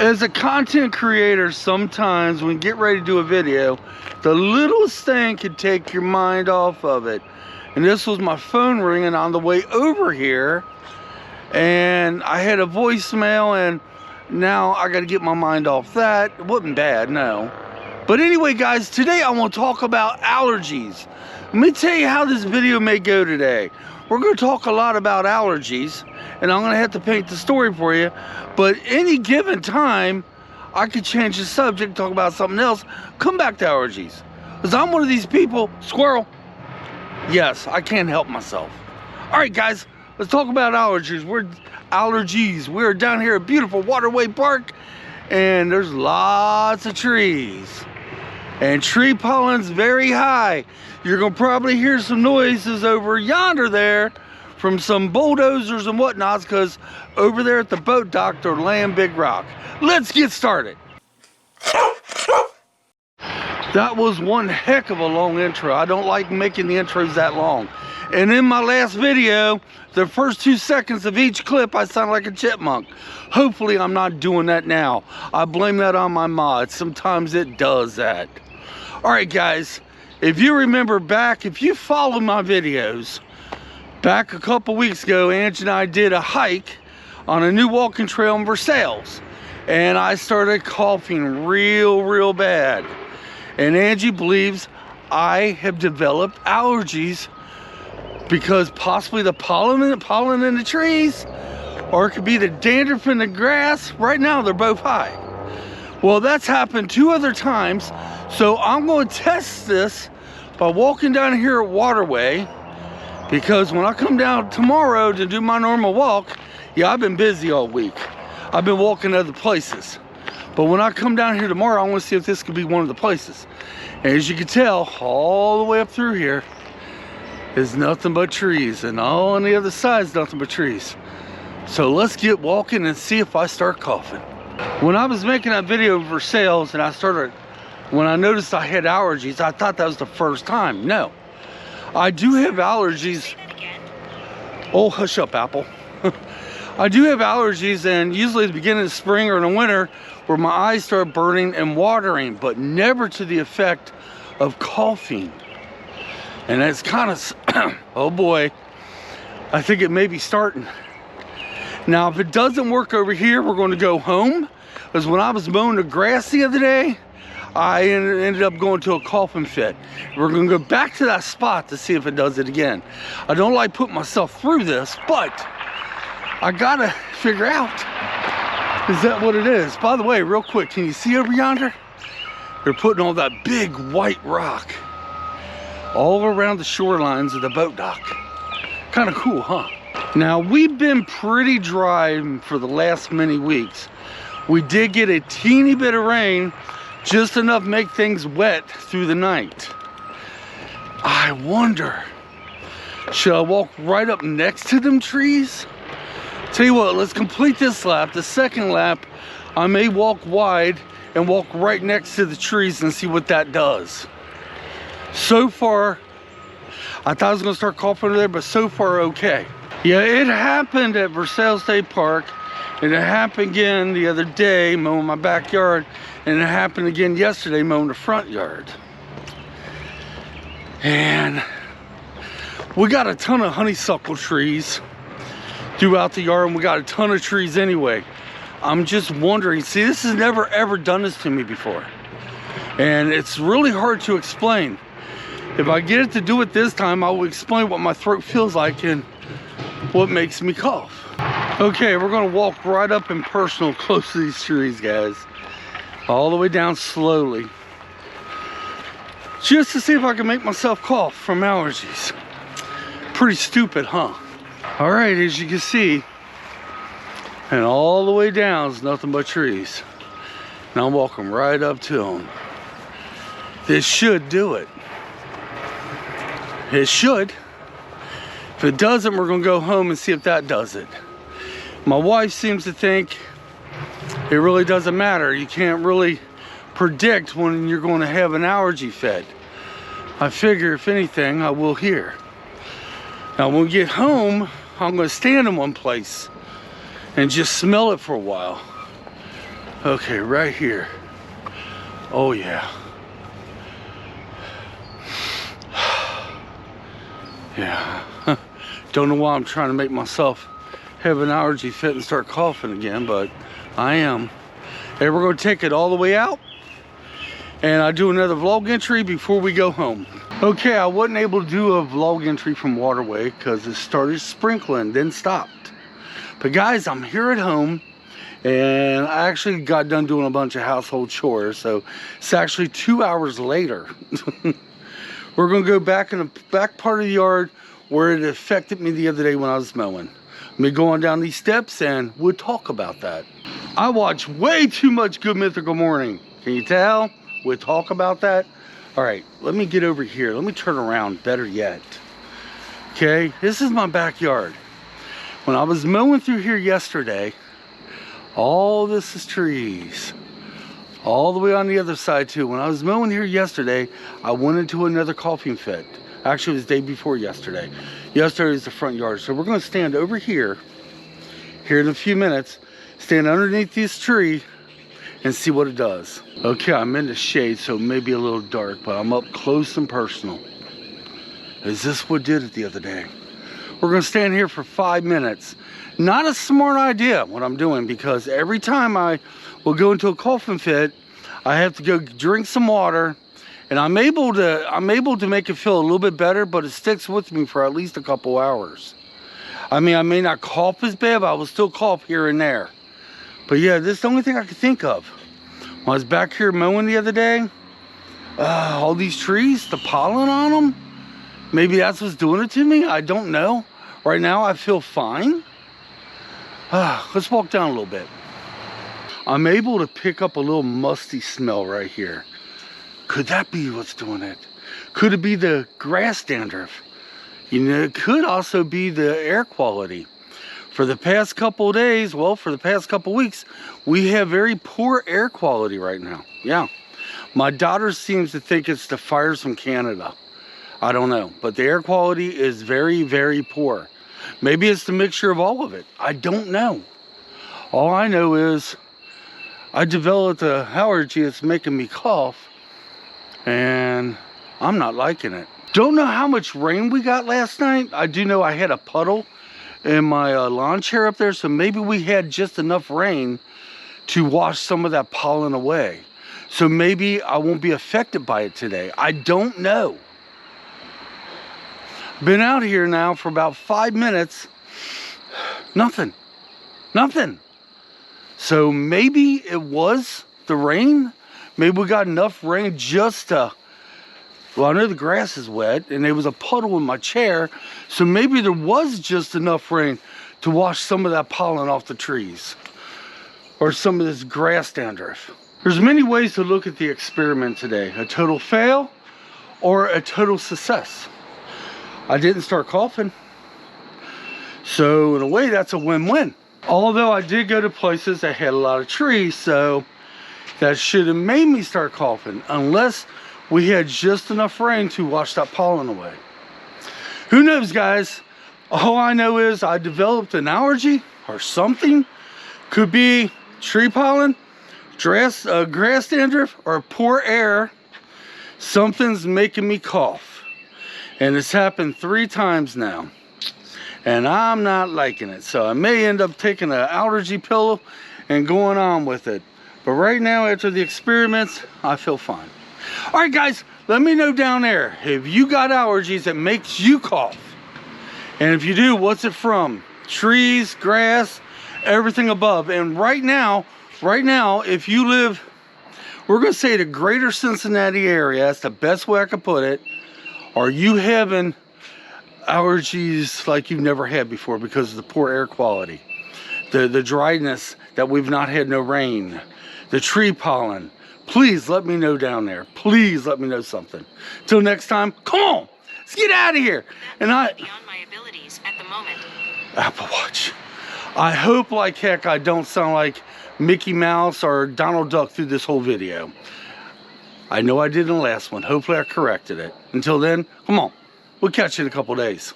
As a content creator, sometimes when you get ready to do a video, the littlest thing can take your mind off of it. And this was my phone ringing on the way over here, and I had a voicemail, and now I got to get my mind off that. It wasn't bad, no. But anyway, guys, today I want to talk about allergies. Let me tell you how this video may go today. We're going to talk a lot about allergies, and I'm going to have to paint the story for you. But any given time, I could change the subject, talk about something else, come back to allergies. Because I'm one of these people, squirrel. Yes, I can't help myself. All right, guys, let's talk about allergies. We're down here at beautiful Waterway Park, and there's lots of trees. And tree pollen's very high. You're gonna probably hear some noises over yonder there from some bulldozers and whatnots, because over there at the boat dock, they're laying big rock. Let's get started. That was one heck of a long intro. I don't like making the intros that long. And in my last video, the first 2 seconds of each clip, I sound like a chipmunk. Hopefully I'm not doing that now. I blame that on my mod. Sometimes it does that. All right, guys, if you remember back, if you follow my videos, back a couple weeks ago, Angie and I did a hike on a new walking trail in Versailles. And I started coughing real bad. And Angie believes I have developed allergies because possibly the pollen in the trees, or it could be the dandruff in the grass. Right now, they're both high. Well, that's happened 2 other times. So I'm going to test this by walking down here at Waterway, because when I come down tomorrow to do my normal walk, yeah, I've been busy all week. I've been walking other places. But when I come down here tomorrow, I want to see if this could be one of the places. And as you can tell, all the way up through here is nothing but trees, and all on the other side is nothing but trees. So let's get walking and see if I start coughing. When I was making that video of Versailles, and when I noticed I had allergies, I thought that was the first time. No, I do have allergies. Oh, hush up, Apple. I do have allergies, and usually at the beginning of spring or in the winter, where my eyes start burning and watering, but never to the effect of coughing. And that's kind of, oh boy, I think it may be starting. Now, if it doesn't work over here, we're going to go home. Because when I was mowing the grass the other day, I ended up going to a coughing fit. We're going to go back to that spot to see if it does it again. I don't like putting myself through this, but I gotta figure out, is that what it is? By the way, real quick, can you see over yonder? They're putting all that big white rock all around the shorelines of the boat dock. Kind of cool, huh? Now, we've been pretty dry for the last many weeks. We did get a teeny bit of rain, just enough to make things wet through the night. I wonder, should I walk right up next to them trees? Tell you what, let's complete this lap. The second lap, I may walk wide and walk right next to the trees and see what that does. So far, I thought I was gonna start coughing over there, but so far, okay. Yeah, it happened at Versailles State Park, and it happened again the other day mowing my backyard, and it happened again yesterday mowing the front yard. And we got a ton of honeysuckle trees throughout the yard, and we got a ton of trees anyway. I'm just wondering, see, this has never ever done this to me before, and it's really hard to explain. If I get it to do it this time, I will explain what my throat feels like and what makes me cough. Okay, we're gonna walk right up and personal close to these trees, guys. All the way down slowly. Just to see if I can make myself cough from allergies. Pretty stupid, huh? All right, as you can see, and all the way down is nothing but trees. Now I'm walking right up to them. This should do it. It should. If it doesn't, we're gonna go home and see if that does it. My wife seems to think it really doesn't matter. You can't really predict when you're going to have an allergy fit. I figure if anything, I will hear. Now when we get home, I'm going to stand in one place and just smell it for a while. Okay, right here. Oh yeah. Yeah. Don't know why I'm trying to make myself have an allergy fit and start coughing again, but I am. Hey, we're going to take it all the way out, and I do another vlog entry before we go home. Okay, I wasn't able to do a vlog entry from Waterway because it started sprinkling, then stopped. But guys, I'm here at home, and I actually got done doing a bunch of household chores, so it's actually 2 hours later. We're going to go back in the back part of the yard where it affected me the other day when I was mowing. Me going down these steps, and we'll talk about that. I watch way too much Good Mythical Morning. Can you tell? We'll talk about that. All right, let me get over here. Let me turn around, better yet. Okay, this is my backyard. When I was mowing through here yesterday, all this is trees. All the way on the other side too. When I was mowing here yesterday, I went into another coughing fit. Actually, it was the day before yesterday. Yesterday was the front yard. So we're going to stand over here in a few minutes, stand underneath this tree and see what it does. Okay, I'm in the shade, so it may be a little dark, but I'm up close and personal. Is this what did it the other day? We're going to stand here for 5 minutes. Not a smart idea what I'm doing, because every time I will go into a coughing fit, I have to go drink some water, and I'm able to make it feel a little bit better, but it sticks with me for at least a couple hours. I mean, I may not cough as bad, but I will still cough here and there. But yeah, this is the only thing I could think of. When I was back here mowing the other day, all these trees, the pollen on them, maybe that's what's doing it to me. I don't know. Right now, I feel fine. Let's walk down a little bit. I'm able to pick up a little musty smell right here. Could that be what's doing it? Could it be the grass dandruff? You know, it could also be the air quality. For the past couple of days, well, for the past couple of weeks, we have very poor air quality right now. Yeah. My daughter seems to think it's the fires from Canada. I don't know. But the air quality is very, very poor. Maybe it's the mixture of all of it. I don't know. All I know is I developed an allergy that's making me cough, and I'm not liking it. Don't know how much rain we got last night. I do know I had a puddle in my lawn chair up there, so maybe we had just enough rain to wash some of that pollen away. So maybe I won't be affected by it today. I don't know. Been out here now for about 5 minutes. Nothing. Nothing. So maybe it was the rain. Maybe we got enough rain just to, well, I know the grass is wet and there was a puddle in my chair. So maybe there was just enough rain to wash some of that pollen off the trees, or some of this grass dandruff. There's many ways to look at the experiment today. A total fail or a total success. I didn't start coughing. So in a way, that's a win-win. Although I did go to places that had a lot of trees, so that should have made me start coughing, unless we had just enough rain to wash that pollen away. Who knows, guys? All I know is I developed an allergy or something. Could be tree pollen, grass dandruff, or poor air. Something's making me cough. And it's happened 3 times now. And I'm not liking it. So I may end up taking an allergy pill and going on with it. But right now, after the experiments, I feel fine. All right, guys, let me know down there if you got allergies that makes you cough. And if you do, what's it from? Trees, grass, everything above. And right now, if you live, we're going to say the greater Cincinnati area, that's the best way I could put it. Are you having allergies like you've never had before because of the poor air quality? The dryness that we've not had no rain. The tree pollen. Please let me know down there. Please let me know something. Till next time, come on, let's get out of here. And beyond my abilities at the moment. Apple Watch. I hope like heck I don't sound like Mickey Mouse or Donald Duck through this whole video. I know I did in the last one. Hopefully I corrected it. Until then, come on. We'll catch you in a couple days.